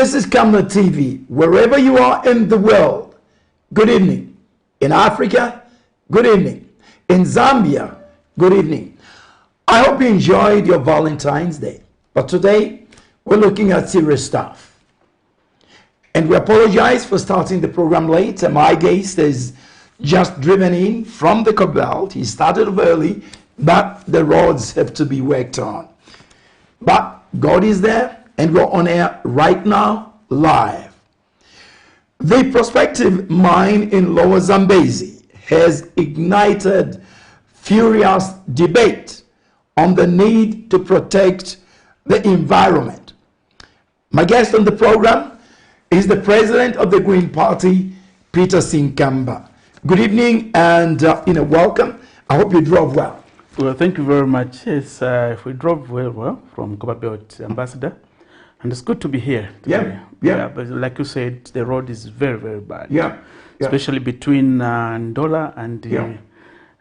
This is Camnet TV. Wherever you are in the world, good evening. In Africa, good evening. In Zambia, good evening. I hope you enjoyed your Valentine's Day. But today, we're looking at serious stuff. And we apologize for starting the program late. My guest is just driven in from the Cobalt. He started early, but the roads have to be worked on. But God is there. And we're on air right now, live. The prospective mine in Lower Zambezi has ignited furious debate on the need to protect the environment. My guest on the program is the president of the Green Party, Peter SINKAMBA. Good evening and welcome. I hope you drove well. Well, thank you very much. Yes, we drove well from Cobalt Ambassador. And it's good to be here today. Yeah. But like you said, the road is very, very bad. Yeah. Especially between Ndola and,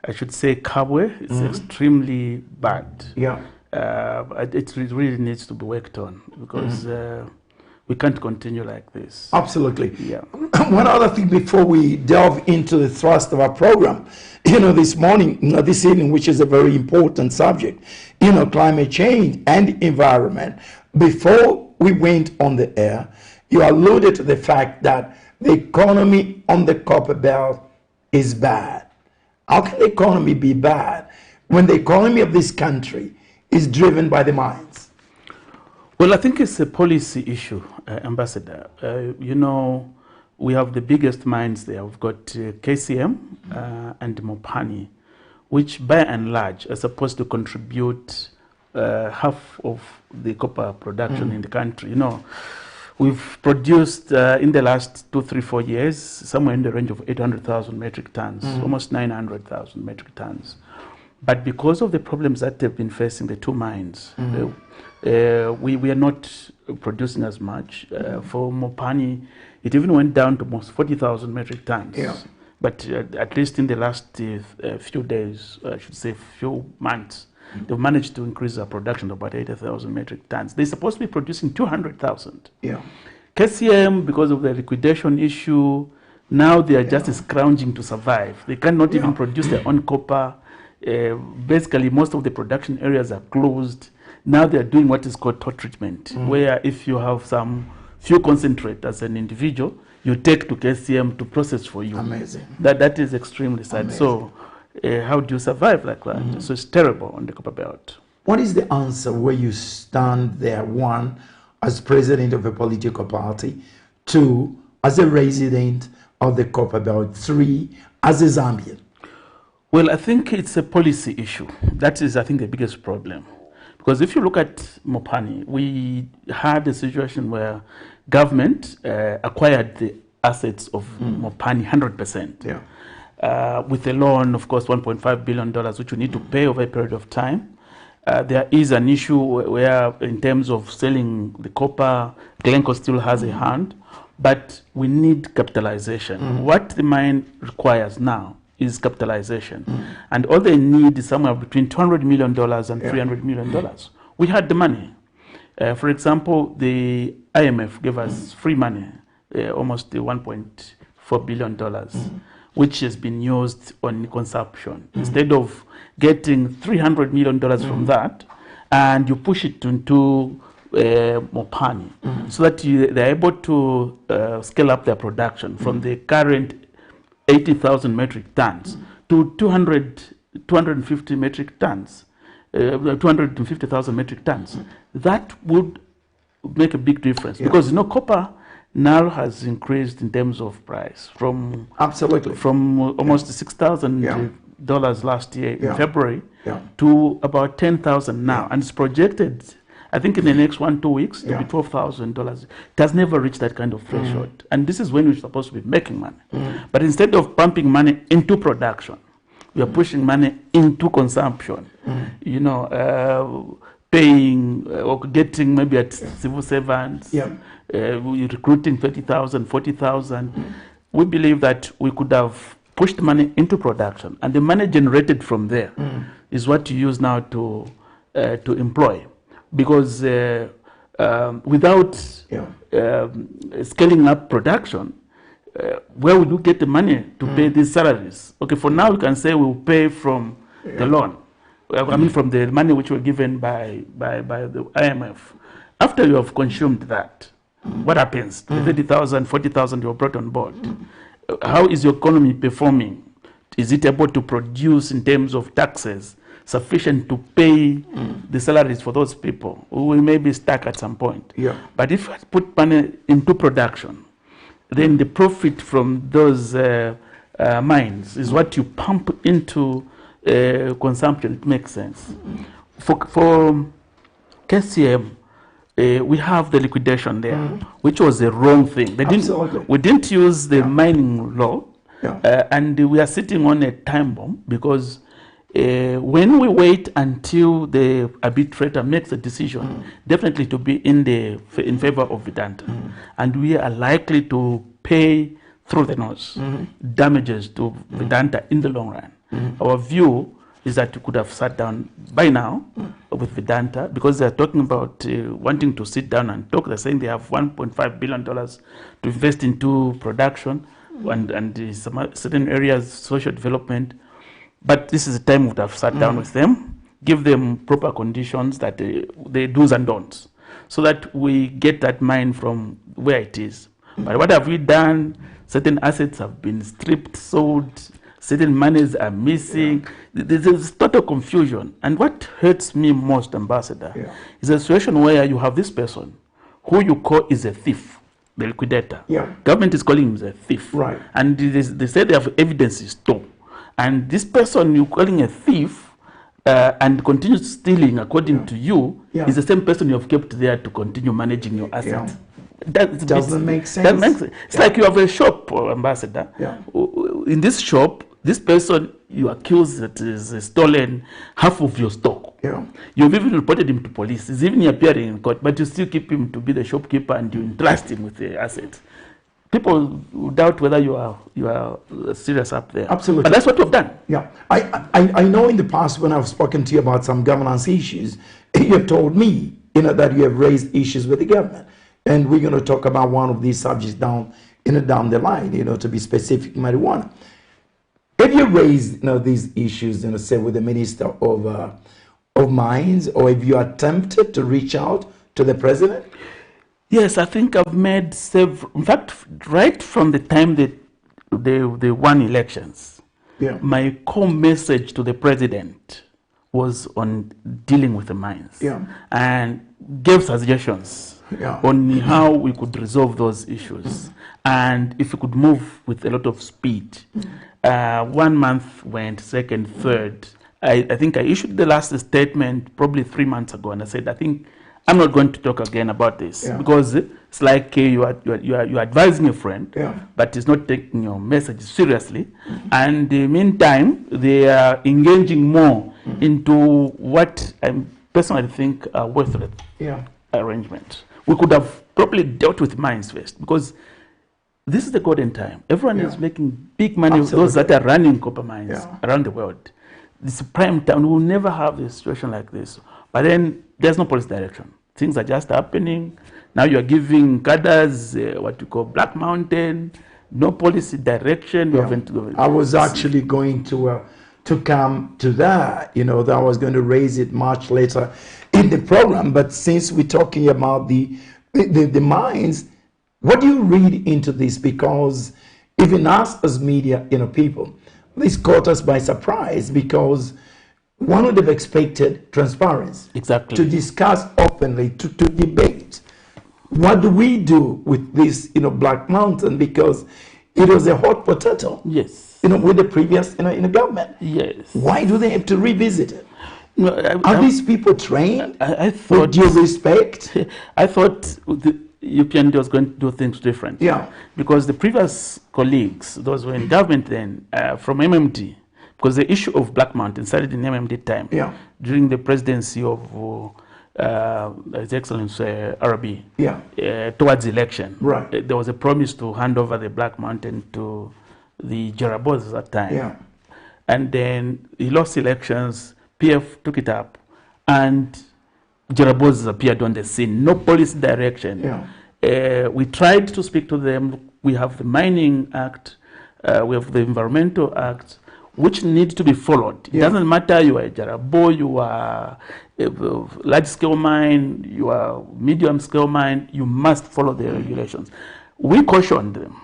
I should say, Kabwe. It's extremely bad. Yeah. It really needs to be worked on because we can't continue like this. Absolutely. Yeah. One other thing before we delve into the thrust of our program, this evening, which is a very important subject, climate change and environment. Before we went on the air, you alluded to the fact that the economy on the copper belt is bad. How can the economy be bad when the economy of this country is driven by the mines? Well, I think it's a policy issue, Ambassador. We have the biggest mines there. We've got KCM and Mopani, which by and large are supposed to contribute half of the copper production in the country. We've produced in the last 2, 3, 4 years somewhere in the range of 800,000 metric tons, almost 900,000 metric tons. But because of the problems that they've been facing, the two mines, we are not producing as much. For Mopani, it even went down to almost 40,000 metric tons. Yeah. But at least in the last few days, I should say few months, they've managed to increase our production to about 80,000 metric tons. They're supposed to be producing 200,000. Yeah. KCM, because of the liquidation issue, now they are just scrounging to survive. They cannot even produce their own copper. Basically, most of the production areas are closed. Now they are doing what is called tot treatment, where if you have some few concentrate as an individual, you take to KCM to process for you. Amazing. That is extremely sad. Amazing. So how do you survive like that? So it's terrible on the copper belt. What is the answer where you stand there, one, as president of a political party, two, as a resident of the copper belt, three, as a Zambian? Well, I think it's a policy issue. That is, I think, the biggest problem. Because if you look at Mopani, we had a situation where government acquired the assets of Mopani 100%. Yeah. With a loan, of course, $1.5 billion, which we need to pay over a period of time. There is an issue where, in terms of selling the copper, Glencore still has a hand, but we need capitalization. What the mine requires now is capitalization. And all they need is somewhere between $200 million and $300 million. We had the money. For example, the IMF gave us free money, almost $1.4 billion. Which has been used on consumption. Instead of getting $300 million from that, and you push it into Mopani, so that they're able to scale up their production from the current 80,000 metric tons to 250 metric tons, 250,000 metric tons. That would make a big difference because copper now has increased in terms of price from almost $6,000 last year in February to about $10,000 now, and it's projected, I think, in the next 1-2 weeks to be $12,000. It has never reached that kind of threshold, and this is when we're supposed to be making money. But instead of pumping money into production, we are pushing money into consumption. Paying or getting maybe at civil servants, recruiting 30,000, 40,000. We believe that we could have pushed money into production, and the money generated from there is what you use now to employ. Because without scaling up production, where will you get the money to pay these salaries? Okay, for now we can say we'll pay from the loan. I mean from the money which were given by the IMF. After you have consumed that, what happens? The 30,000, 40,000 you have brought on board. How is your economy performing? Is it able to produce in terms of taxes sufficient to pay the salaries for those people who may be stuck at some point? Yeah. But if I put money into production, then the profit from those mines is what you pump into consumption. It makes sense. For KCM, we have the liquidation there, which was a wrong thing. We didn't use the mining law, and we are sitting on a time bomb because when we wait until the arbitrator makes a decision, definitely to be in favor of Vedanta, and we are likely to pay through the nose damages to Vedanta in the long run. Our view is that we could have sat down by now with Vedanta, because they're talking about wanting to sit down and talk. They're saying they have $1.5 billion to invest into production and some certain areas, social development. But this is the time we would have sat down with them, give them proper conditions, that they do's and don'ts, so that we get that mine from where it is. But what have we done? Certain assets have been stripped, sold, certain monies are missing. There's total confusion. And what hurts me most, Ambassador, is a situation where you have this person who you call is a thief, the liquidator. Government is calling him a thief. And they say they have evidence is stolen. And this person you're calling a thief and continues stealing according to you is the same person you have kept there to continue managing your assets. That doesn't make sense. It's like you have a shop, Ambassador. In this shop, this person you accuse that is stolen half of your stock. You've even reported him to police. He's even appearing in court, but you still keep him to be the shopkeeper and you entrust him with the assets. People doubt whether you are serious up there. Absolutely. But that's what we've done. I know in the past when I've spoken to you about some governance issues, you have told me, that you have raised issues with the government. And we're going to talk about one of these subjects down the line, to be specific, marijuana. Have you raised these issues, say, with the Minister of Mines, or have you attempted to reach out to the President? Yes, I think I've made several. In fact, right from the time that they won elections, my core message to the President was on dealing with the mines, and gave suggestions on how we could resolve those issues, and if we could move with a lot of speed. 1 month went, second, third. I think I issued the last statement probably 3 months ago, and I said, I think I'm not going to talk again about this, because it's like you are advising a friend, but it's not taking your message seriously. And in the meantime, they are engaging more into what I personally think are worthless arrangements. We could have probably dealt with mines first, because this is the golden time. Everyone is making big money. Those that are running copper mines around the world. This is prime time. We will never have a situation like this. But then there's no policy direction. Things are just happening. Now you are giving cadres what you call Black Mountain. No policy direction. I was actually going to come to that. That I was going to raise it much later in the program. But since we're talking about the mines, what do you read into this? Because even us as media, people, this caught us by surprise, because one would have expected transparency. Exactly. To discuss openly, to debate. What do we do with this, Black Mountain? Because it was a hot potato. Yes. With the previous, in the government. Yes. Why do they have to revisit it? No, Are these people trained? I thought, with due respect? I thought the UPND was going to do things different. Because the previous colleagues, those who were in government then, from MMT, because the issue of Black Mountain started in MMT time, during the presidency of His Excellency Arabi, towards election. There was a promise to hand over the Black Mountain to the Jerabos at that time. And then he lost elections, PF took it up, and Jerabos appeared on the scene. No policy direction. We tried to speak to them. We have the Mining Act, we have the Environmental Act, which need to be followed. It doesn't matter you are a Jarabo, you are a large-scale mine, you are medium-scale mine, you must follow the regulations. We cautioned them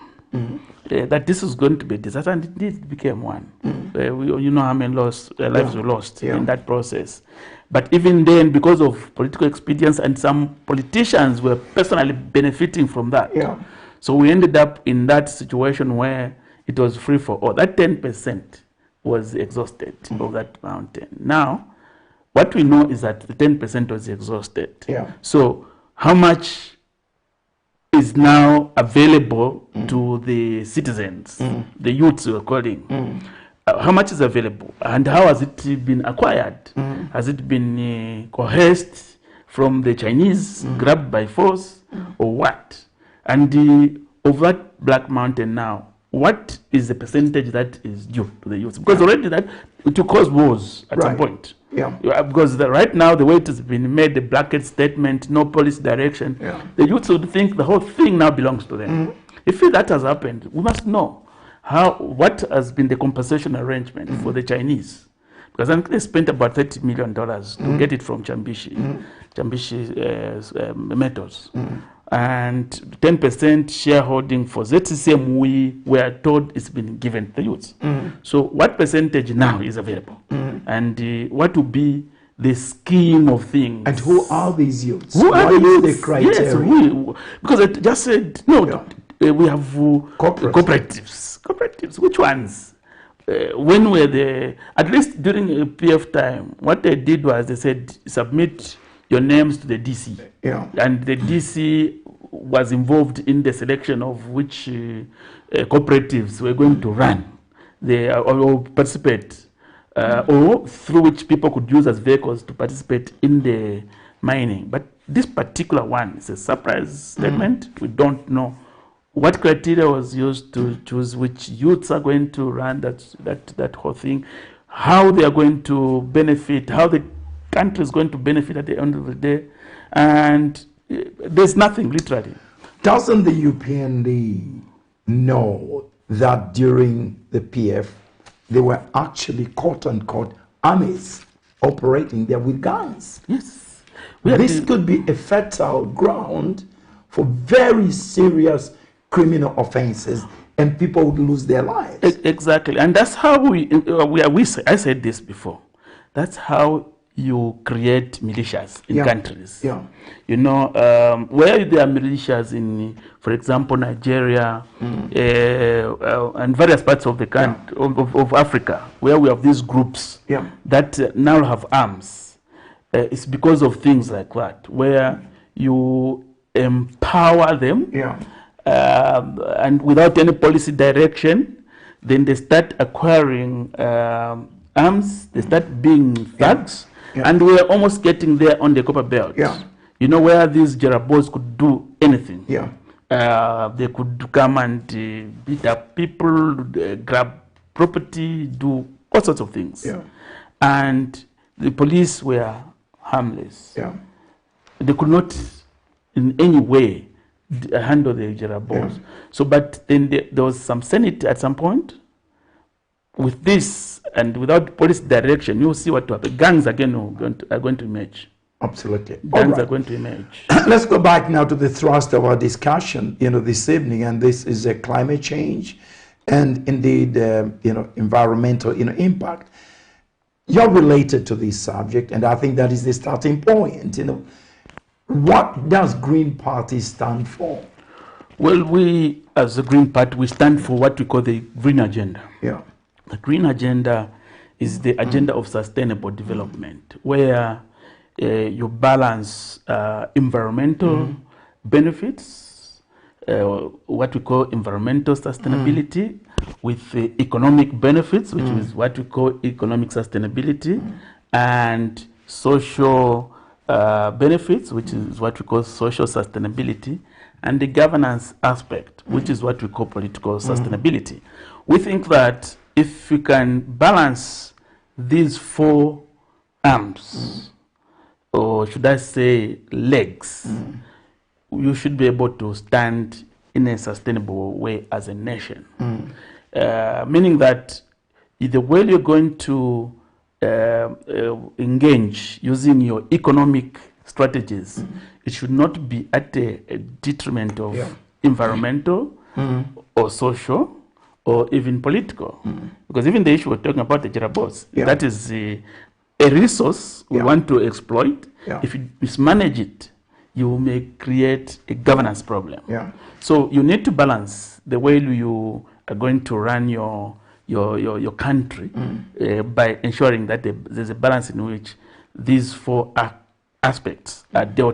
that this is going to be a disaster, and indeed it became one. You know how many lives were lost in that process. But even then, because of political expedience, and some politicians were personally benefiting from that. So we ended up in that situation where it was free for all. That 10% was exhausted of that mountain. Now, what we know is that the 10% was exhausted. So how much is now available to the citizens, the youths we are calling? How much is available, and how has it been acquired? Has it been coerced from the Chinese, grabbed by force, or what? And of that Black Mountain now, what is the percentage that is due to the youth? Because already that to cause wars at some point. Because right now the way it has been made, the blanket statement, no policy direction, the youth would think the whole thing now belongs to them. If that has happened, we must know what has been the compensation arrangement for the Chinese. Because I think they spent about $30 million to get it from Chambishi Metals. And 10% shareholding for ZCCM, we were told it's been given to the youths. So what percentage now is available? And what will be the scheme of things? And who are these youths? Who are the youths? The criteria? Yes, because I just said, no, we have cooperatives. Cooperatives, which ones? When were they, at least during PF time, what they did was they said, submit your names to the DC. And the DC was involved in the selection of which cooperatives were going to run or participate, or through which people could use as vehicles to participate in the mining. But this particular one is a surprise statement. We don't know what criteria was used to choose which youths are going to run that whole thing, how they are going to benefit, how the country is going to benefit at the end of the day, and there's nothing literally. Doesn't the UPND know that during the PF they were actually quote-unquote armies operating there with guns? Yes. This could be a fertile ground for very serious criminal offenses, and people would lose their lives. Exactly, and that's how I said this before. That's how you create militias in countries. You know, where there are militias in, for example, Nigeria and various parts of the country, of Africa, where we have these groups that now have arms. It's because of things like that, where you empower them, and without any policy direction, then they start acquiring arms, they start being thugs. And we're almost getting there on the copper belt. You know, where these Jarabos could do anything. They could come and beat up people, grab property, do all sorts of things. And the police were harmless. They could not in any way handle the Jarabos. So, but then there was some sanity at some point. With this and without police direction, you'll see what happens. Gangs again are going to emerge. Absolutely. Gangs are going to emerge. Let's go back now to the thrust of our discussion, this evening, and this is a climate change and indeed, environmental, impact. You're related to this subject, and I think that is the starting point. What does Green Party stand for? Well, we, as the Green Party, we stand for what we call the Green Agenda. The Green Agenda is the agenda of sustainable development, where you balance environmental benefits, what we call environmental sustainability, with economic benefits, which is what we call economic sustainability, and social benefits, which is what we call social sustainability, and the governance aspect, which is what we call political sustainability. We think that if we can balance these four arms, or should I say legs, you should be able to stand in a sustainable way as a nation. Meaning that the way you're going to engage using your economic strategies, it should not be at a detriment of environmental or social or even political. Because even the issue we're talking about, the Jerabos, that is a resource we want to exploit. If you mismanage it, you may create a governance problem. So you need to balance the way you are going to run your country by ensuring that there's a balance in which these four aspects are dealt